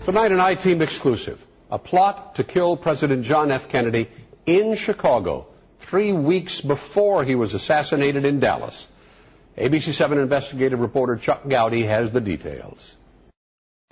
Tonight, an I-Team exclusive. A plot to kill President John F. Kennedy in Chicago 3 weeks before he was assassinated in Dallas. ABC 7 investigative reporter Chuck Gowdy has the details.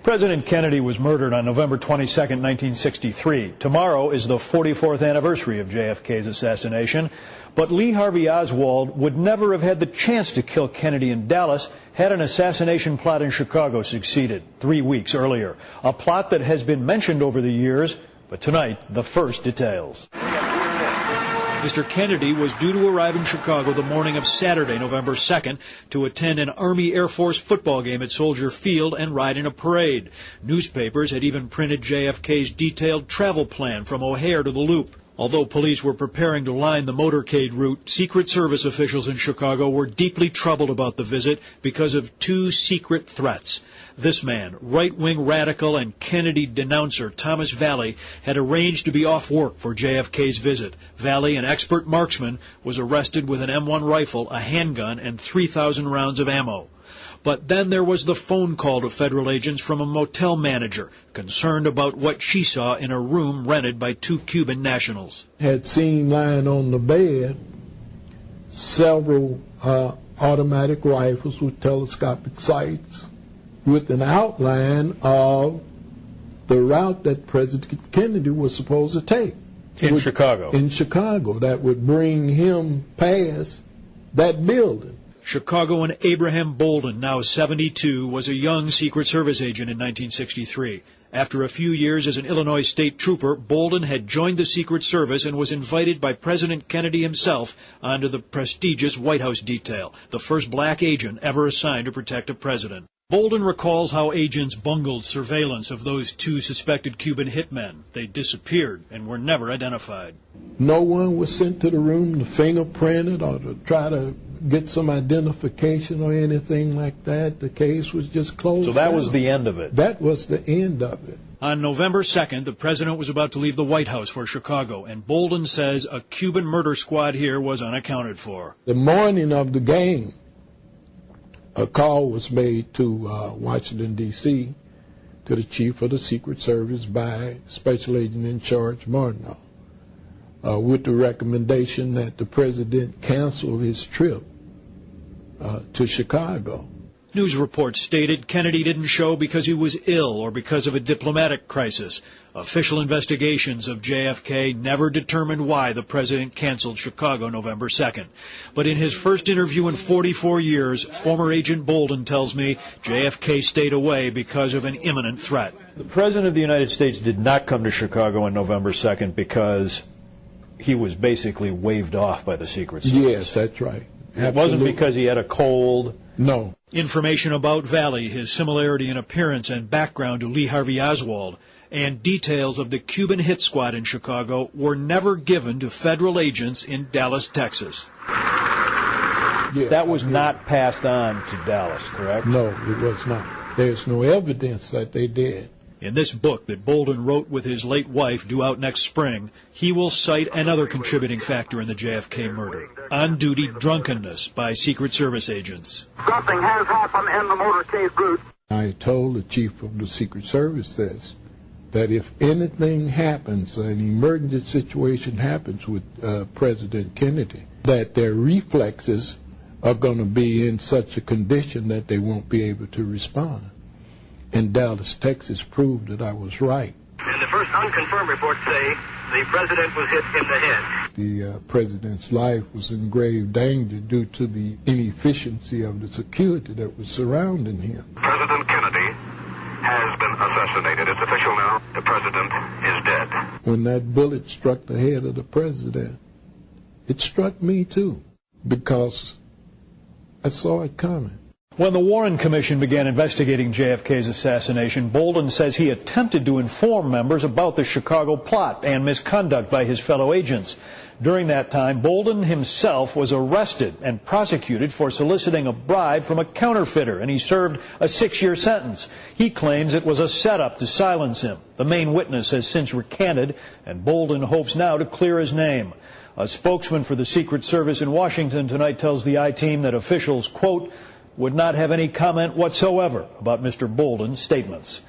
President Kennedy was murdered on November 22, 1963. Tomorrow is the 44th anniversary of JFK's assassination. But Lee Harvey Oswald would never have had the chance to kill Kennedy in Dallas had an assassination plot in Chicago succeeded 3 weeks earlier. A plot that has been mentioned over the years, but tonight, the first details. Mr. Kennedy was due to arrive in Chicago the morning of Saturday, November 2nd, to attend an Army Air Force football game at Soldier Field and ride in a parade. Newspapers had even printed JFK's detailed travel plan from O'Hare to the Loop. Although police were preparing to line the motorcade route, Secret Service officials in Chicago were deeply troubled about the visit because of two secret threats. This man, right-wing radical and Kennedy denouncer Thomas Vallee, had arranged to be off work for JFK's visit. Vallee, an expert marksman, was arrested with an M1 rifle, a handgun, and 3,000 rounds of ammo. But then there was the phone call to federal agents from a motel manager, concerned about what she saw in a room rented by two Cuban nationals. Had seen lying on the bed several automatic rifles with telescopic sights with an outline of the route that President Kennedy was supposed to take. In Chicago? In Chicago, that would bring him past that building. Chicagoan Abraham Bolden, now 72, was a young Secret Service agent in 1963. After a few years as an Illinois state trooper, Bolden had joined the Secret Service and was invited by President Kennedy himself onto the prestigious White House detail, the first black agent ever assigned to protect a president. Bolden recalls how agents bungled surveillance of those two suspected Cuban hitmen. They disappeared and were never identified. No one was sent to the room to fingerprint it or to try to get some identification or anything like that. The case was just closed. So that was the end of it? That was the end of it. On November 2nd, the president was about to leave the White House for Chicago, and Bolden says a Cuban murder squad here was unaccounted for. The morning of the game, a call was made to Washington, D.C., to the chief of the Secret Service by Special Agent in Charge Martineau, with the recommendation that the president cancel his trip to Chicago. News reports stated Kennedy didn't show because he was ill or because of a diplomatic crisis. Official investigations of JFK never determined why the president canceled Chicago November 2nd. But in his first interview in 44 years, former agent Bolden tells me JFK stayed away because of an imminent threat. The president of the United States did not come to Chicago on November 2nd because he was basically waved off by the Secret Service. Yes, that's right. Absolutely. It wasn't because he had a cold. No. Information about Vallee, his similarity in appearance and background to Lee Harvey Oswald, and details of the Cuban hit squad in Chicago were never given to federal agents in Dallas, Texas. Yes, that was not passed on to Dallas, correct? No, it was not. There's no evidence that they did. In this book that Bolden wrote with his late wife, due out next spring, he will cite another contributing factor in the JFK murder: on-duty drunkenness by Secret Service agents. Something has happened in the motorcade route. I told the chief of the Secret Service this, that if anything happens, an emergency situation happens with President Kennedy, that their reflexes are going to be in such a condition that they won't be able to respond. And Dallas, Texas proved that I was right. And the first unconfirmed reports say the president was hit in the head. The president's life was in grave danger due to the inefficiency of the security that was surrounding him. President Kennedy has been assassinated. It's official now. The president is dead. When that bullet struck the head of the president, it struck me too, because I saw it coming. When the Warren Commission began investigating JFK's assassination, Bolden says he attempted to inform members about the Chicago plot and misconduct by his fellow agents. During that time, Bolden himself was arrested and prosecuted for soliciting a bribe from a counterfeiter, and he served a 6-year sentence. He claims it was a setup to silence him. The main witness has since recanted, and Bolden hopes now to clear his name. A spokesman for the Secret Service in Washington tonight tells the I-Team that officials, quote, would not have any comment whatsoever about Mr. Bolden's statements.